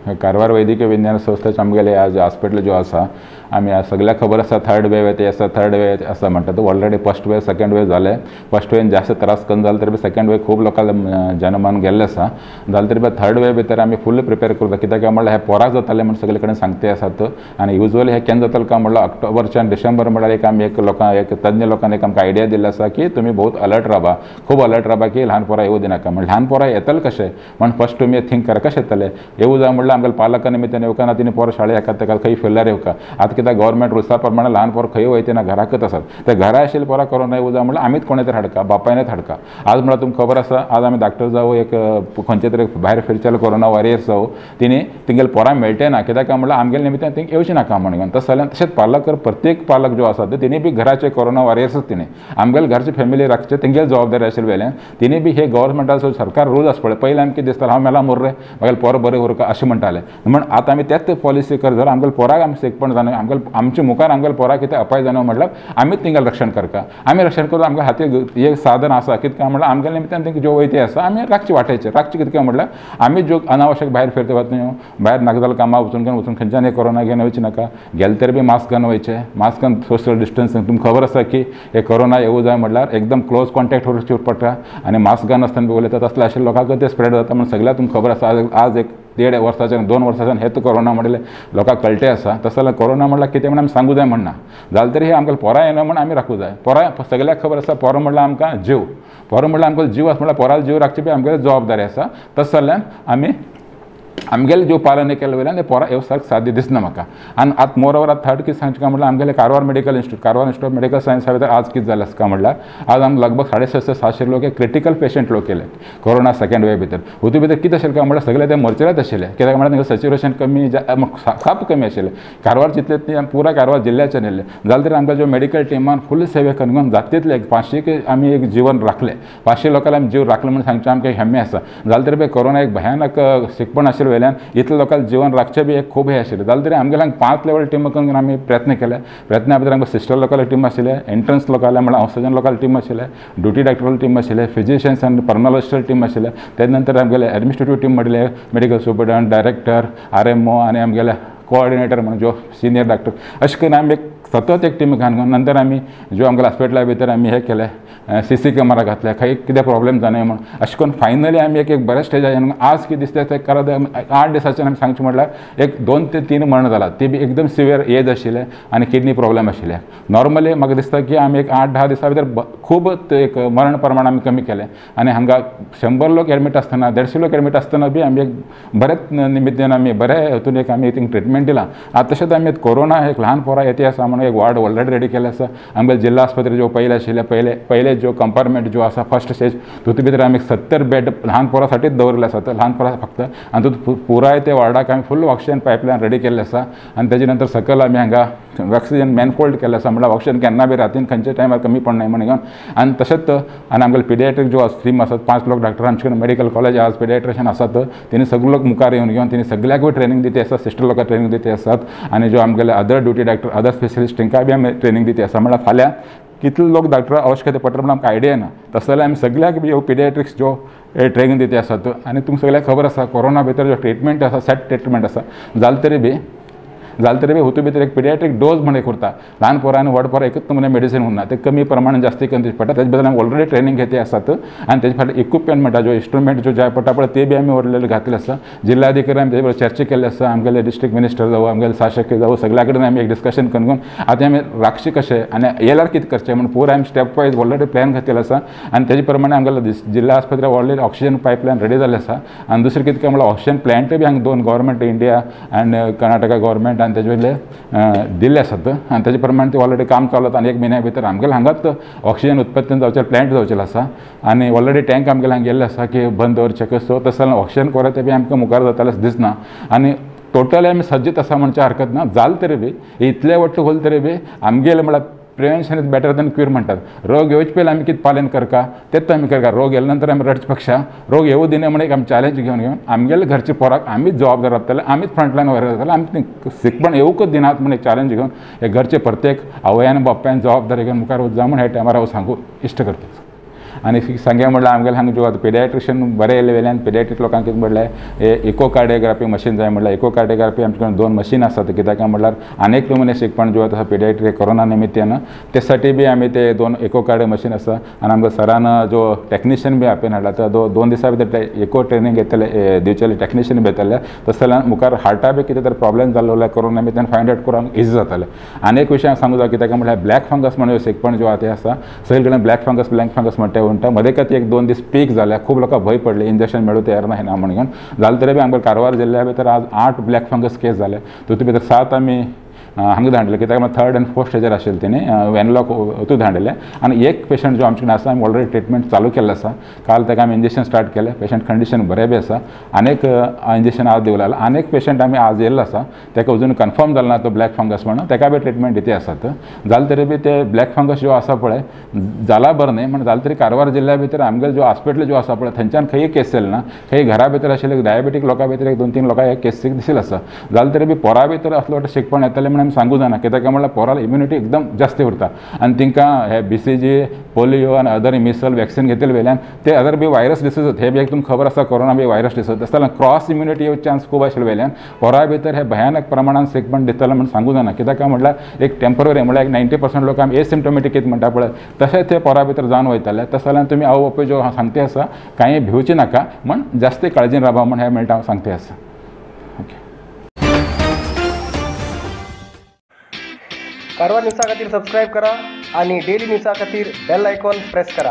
कारवार वैद्यकीय विज्ञान संस्थेचे आमगेले आज हॉस्पिटल जो आसा आमी सगळ्याक खबर आसा थर्ड वेव येते आसा थर्ड वेव आसा म्हणटा तो already first wave second wave जाले फर्स्ट वेव जास्त त्रास करून जाले तरी सेकंड वेव खूब लोकांक जनमान गेल्ले आसा जाले तरी थर्ड वेव भितर आमी फुल्ल प्रिपेअर करता कित्याक काय म्हणल्यार हे पोराक जाताले म्हणून सगळे कडेन सांगते आसात आनी युजली हे केन्ना जाताले काय म्हणल्यार ऑक्टोबरच्यान डिसेंबर म्हणल्यार एक आमी एक लोकांक एक तज्ञ लोकांनी एक आमकां आयडिया दिल्ली आसा की तुमी बहुत अलर्ट रावा खूब अलर्ट रावा की ल्हान पोरां येवं दिनाका म्हणजे ल्हान पोरां येतले कशें म्हणून फर्स्ट तुमी थिंक करा कशें येतले येवं जाय म्हणल्यार आमगेले पालका निमित्तान येवका ना तिने पोरां शाळेक येतात ताका खंय फेल्यार येवका आतां कित्याक गव्हर्मेंट रुल्सा प्रमाणे ल्हान पोरां खंय वयते ना घराकच आसात ते घरा आशिल्ले पोरां कोरोना येवं जाय म्हणल्यार आमीच कोणे तरी हाडका बापायनच हाडका आज म्हणल्यार तुमकां खबर आसा आज आमी डॉक्टर जावं एक खंयचे तरी भायर फिरचे कोरोना वॉरियर्स जावं तिणी तेंगेले पोरां मेळटे ना कित्याक काय म्हणल्यार आमगेले निमित्तान तेंक येवचें नाका म्हणून तशें जाल्यार तशेंच पालक प्रत्येक पालक जो आसा तिणी बी घराचे कोरोना वॉरियर्सच तिणी आमगेले घरची फॅमिली राखचे तेंगेली जबाबदारी आशिल्ली वेल्यान तिणी बी हे गव्हर्मेंटाचो सरकार रूल आसा पळय पयलीं आमकां कितें दिसतालें हांव मेला मोर्रे म्हागेले पोर बरें उरका अशें म्हणटाले म्हण आतां आमी तेच पॉलिसी कर जाल्यार आमगेले पोराक आमी सेकपण जावं आमगेले आमच्या मुखार आमगेले पोराक कितें अपाय जावं म्हणल्यार आमीच तेंगेलें रक्षण करता आमी रक्षण करून आमच्या हातीक एक साधन आसा कितें काय म्हणल्यार आमगेले निमित्तान तेंकां ज्यो वयते आसा आमी राखची वाटेचेर राखची कितें काय म्हणल्यार आमी ज्यो अनावश्यक भायर फिरता वता भायर नागजाल कामां वचून खंयच्यान कोरोना घेवन वयचे नाका गेले तरी बी मास्क घालून वयचे मास्कान सोशल डिस्टन्सिंग तुमकां खबर आसा की हे कोरोना येवं जाय म्हणल्यार एकदम क्लोज कॉन्टॅक्ट वचचें पडटा आनी मास्क घालून आसतना बी उलयतात तसले आशिल्ले लोकांक ते स्प्रेड जाता म्हणून सगळ्याक तुमकां खबर आसा आज एक 1.5 वर्साच्यान 2 वर्साच्यान हेच कोरोना म्हणले लोकांक कळटे आसा तसो जाल्यार कोरोना म्हणल्यार कितें म्हणून आमी सांगूं जाय म्हणना जाल्यार तरी हे आमकां पोरां येना म्हणून आमी राखूं जाय पोरां सगळ्याक खबर आसा पोरां म्हणल्यार आमकां जीव पोरां म्हणल्यार आमकां जीव आसा म्हणल्यार पोरां जीव राखची बी आमगेली जबाबदारी आसा तस जाल्यार आमी आमगेले ज्यो पालन केले वयल्यान ते पोरां येवसाक साध्य दिसना म्हाका आनी आतां मोर ओवर थर्ड कितें सांगचें काय म्हणल्यार आमगेले Karwar medical institute of medical सायन्सा भितर आज कितें जालें आसा काय म्हणल्यार आज आमी लगभग 650-700 लोक क्रिटिकल पेशंट लोक केले कोरोना सेकंड वेव भितर हितून भितर कितें आशिल्लें काय म्हणल्यार सगळे ते मर्चरायज आशिल्ले कित्याक म्हणल्यार तेंगे सॅच्युरेशन कमी साप कमी आशिल्लें कारवार जितले ती पुरा कारवार जिल्ल्याच्यान येयल्ले जाल्यार तरी आमकां ज्यो मेडिकल टिमान फुल सेवे करून जाता तितले 500 आमी एक जीवन राखलें 500 लोकांक आमी जीव राखले म्हणून सांगचें आमकां हेम्मे आसा जाल्यार तरी कोरोना एक भयानक शिकपण आशिल्लें वयल्यान इतले लोकांक जीवन राखचें बी एक खूब हे आशिल्लें जाल्यार तरी आमगेले 5 लेवल टीम करून आमी प्रयत्न केले प्रयत्ना भितर आमकां सिस्टर लोकल टीम आशिल्ले एंट्रन्स लोकल म्हणल्यार ऑक्सिजन लोकल टीम आशिल्ले ड्युटी डॉक्टरल टीम आशिल्ले फिजिशियन्स आनी पर्मोलॉजिस्टल टीम आशिल्ले तेजे नंतर आमगेले एडमिनिस्ट्रेटिव्ह टीम म्हणले मेडिकल सुपरिटेंडंट डायरेक्टर RMO आनी आमगेले कोऑर्डिनेटर म्हणजे जो सिनियर डॉक्टर अशें करून आमी एक सतत एक टीम घालून नंतर आमी ज्यो आमगेल्या हॉस्पिटला भितर आमी हे केले CC कॅमेरा घातले खंय कितें प्रॉब्लेम जावं म्हणून अशें करून फायनली आमी एक बऱ्या स्टेजार आज कितें दिसता ते करत 8 दिसाच्यान आमी सांगचें म्हटल्यार एक 2 ते 3 मरण जालां ती बी एकदम सिवियर एज आशिल्ले आनी किडनी प्रॉब्लेम आशिल्ले नॉर्मली म्हाका दिसता की आमी एक 8-10 दिसां भितर खूब एक मरण प्रमाण आमी कमी केलें आनी हांगा 100 लोक एडमीट आसतना 150 लोक एडमीट आसतना बी आमी एक बरेच निमित्तान आमी बरे हितून एक आमी ट्रिटमेंट दिलां आतां तशेंच आमी कोरोना एक ल्हान पोरां येते आसा म्हणून एक वार्ड ऑलरेडी रेडी केले आसा आमगेले जिल्हा आस्पत्री ज्यो पयले आशिल्ले पयले जो कंपार्टमेंट जो आसा फर्स्ट स्टेज तितून भितर आमी 70 बेड ल्हान पोरां साठीच दवरले आसा ल्हान पोरां फक्त आनी तितून पुराय ते वार्डाक आमी फुल्ल ऑक्सिजन पायपलायन रेडी केल्ले आसा आनी तेजे नंतर सकयल आमी हांगा ऑक्सिजन मॅनफोल्ड केल्ले आसा म्हणल्यार ऑक्सिजन केन्ना बी रातीन खंयच्या टायमार कमी पडना म्हणून घेवन आनी तशेंच आनी आमगेले पिडियाट्रीक जो स्ट्रीम आसात 5 लोक डॉक्टर आमचे कडेन मेडिकल कॉलेज आज पिडियाट्रिशियन आसात तेणी सगळे लोक मुखार येवन घेवन तेणी सगळ्याक बी ट्रेनिंग दिते आसा सिस्टर लोकांक ट्रेनिंग दिते आसात आनी जो आमगेले other duty doctor other specialist तांकां बी आमी ट्रेनिंग दिते आसा म्हणल्यार फाल्यां कितले लोक डॉक्टर आवश्यकता पडटा म्हणून आमकां आयडिया ना तस जाल्यार आमी सगळ्याक बी पिडियाट्रिक्स जो ट्रेनिंग दिते आसात आनी तुमकां सगळ्याक खबर आसा कोरोना भितर जो ट्रिटमेंट आसा सेट ट्रिटमेंट आसा जाल्यार तरी बी हितून भितर एक पिडियाट्रीक डोज म्हणून एक उरता ल्हान पोरां आनी व्हड पोरां एकूच नमुने मेडिसीन उरना ते कमी प्रमाणान जास्ती करून दिवचे पडटा तेजे बद्दल आमी ऑलरेडी ट्रेनिंग घेतली आसात आनी तेजे फाटल्यान इक्विपमेंट म्हणटा जो इंस्ट्रुमेंट जो जाय पडटा पळय ते बी आमी व्हरलेले घातले आसा जिल्हाधिकारी आमी तेजे बरोबर चर्चा केल्ली आसा आमगेले डिस्ट्रिक्ट मिनिस्टर जावं आमगेले शासकीय जावं सगळ्या कडेन आमी एक डिस्कशन करून आतां आमी राखचे कशें आनी येयल्यार कितें करचें म्हणून पुरो आमी स्टेप वायज ऑलरेडी प्लॅन घातलेलो आसा आनी तेजे प्रमाणे आमगेले जिल्हा आस्पत्रे ऑलरेडी ऑक्सिजन पायपलायन रेडी जाल्ले आसा आनी दुसरें कितें काय म्हणल्यार ऑक्सिजन प्लांट बी हांगा 2 गव्हर्मेंट इंडिया आनी कर्नाटका गव्हर्मेंट आनी तेजे वयले दिल्ले आसात आनी तेजे प्रमाणे ते ऑलरेडी काम चालू आसा आनी 1 म्हयन्या भितर आमगेले हांगाच ऑक्सिजन उत्पत्ती जावचे प्लांट जावचेलो आसा आनी ऑलरेडी टँक आमगेले हांगा गेल्ले आसा की बंद दवरचे सो तस जाल्यार ऑक्सिजन कोरता बी आमकां मुखार जातालें दिसना आनी टोटली आमी सज्जीत आसा म्हणचे हरकत ना जाल तरी बी इतले वट्ट होल तरी बी आमगेले म्हळ्यार prevention is better than cure म्हणटात रोग येवचे पयलीं आमी कितें पालन करता तेच आमी करता रोग येयले नंतर आमी रडचे पेक्षा रोग येवं दिना म्हणून एक आमी चॅलेंज घेवन आमगेले घरचे पोराक आमीच जबाबदार आसतले आमीच फ्रंटलायन वर जाताले आमी शिकपण येवूंकच दिनात म्हणून एक चॅलेंज घेवन हे घरचे प्रत्येक आवयान बापायन जबाबदारी घेवन मुखार वचूं म्हणून हे टायमार हांव सांगूं इश्ट करता आनी सांगे म्हणल्यार आमगेले हांगा जो आतां पेडियाट्रिशियन बरे येयले वेल्यान पेडियाट्रीक लोकांक कितें म्हणल्यार इकोकार्डियोग्राफी मशीन जाय म्हणल्यार इकोकार्डियोग्राफी आमचे कडेन 2 मशीन आसात कित्याक म्हणल्यार अनेक नमुने शिकपण जो आसा पेडियाट्री कोरोना निमित्तान त्यासाठी बी आमी ते 2 इकोकार्डियो मशीन आसा आनी आमकां सरान जो टेक्निशियन बी आपयन हाडला तो 2 दिसा भितर ते इको ट्रेनिंग घेतले दिवचेले टेक्निशियन बी येतले तशें जाल्यार मुखार हार्टा बी कितें तर प्रॉब्लेम जाल्लो जाल्यार कोरोना निमित्तान फायंड आउट करूंक इजी जातालें अनेक विशय सांगू जाय कित्याक म्हणल्यार ब्लॅक फंगस म्हणून शिकपण जो आसा ते आसा सगळे कडेन ब्लॅक फंगस म्हणटा म्हणटा मदें खातीर 1-2 दीस पीक जाल्या खूब लोकांक भंय पडले इंजेक्शन मेळूं तयार ना म्हणून जालें तरी बी आमकां कारवार जिल्ल्या भितर आज 8 ब्लॅक फंगस केस जाले तातूंत भितर 7 आमी हांगा धाडले कित्याक 3rd आनी 4th स्टेजार आशिल्ले तेणी वेनलॉक हातूंत धाडले आनी एक पेशंट जो आमचे कडेन आसा आमी ऑलरेडी ट्रिटमेंट चालू केल्लो आसा काल ताका आमी इंजेक्शन स्टार्ट केलें पेशंट कंडिशन बरें बी आसा अनेक इंजेक्शन आज दिवं लागला अनेक पेशंट आमी आज येयल्लो आसा ताका अजून कन्फर्म जालो ना तो ब्लॅक फंगस म्हणून ताका बी ट्रिटमेंट दिते आसात जालें तरी बी ते ब्लॅक फंगस जो आसा पळय जाला बरें न्ही म्हण जालें तरी कारवार जिल्ल्या भितर आमगेले जो हॉस्पिटल जो आसा पळय थंयच्यान खंय केस येयले ना खंय घरा भितर आशिल्ले डायबेटीक लोकां भितर 1-2-3 लोकां हे केस दिसिल्ले आसा जालें तरी बी पोरा भितर असलो शिकपण येतलें म्हणून आमी सांगूं जायना कित्याक म्हणल्यार पोराल इम्युनिटी एकदम जास्त उरता आनी तांकां हे BCG पोलियो आनी अदर मिसल वॅक्सीन घेतले वेल्यान ते अदर बी वायरस डिसीज हे बी एक तुमकां खबर आसा कोरोना बी वायरस डिसीज तशें जाल्यार क्रॉस इम्युनिटी येवचे चान्स खूब आशिल्ले वेल्यान पोरा भितर हे भयानक प्रमाणान शिकपण दितले म्हणून सांगूं जायना कित्याक म्हणल्यार एक टेम्पररी म्हणल्यार 90% लोक आमी एसिम्टोमॅटीक म्हणटा पळय तशें ते पोरा भितर जावन वयताले तशें जाल्यार तुमी आवय बापूय जो सांगते आसा कांय भिवची नाका म्हण जास्त काळजीन रावा म्हण हे मेळटा सांगते आसा ओके कारवार न्यूज़ा खातीर सबस्क्राइब करा आणि डेली न्यूज़ा खातीर बेल आयकॉन प्रेस करा।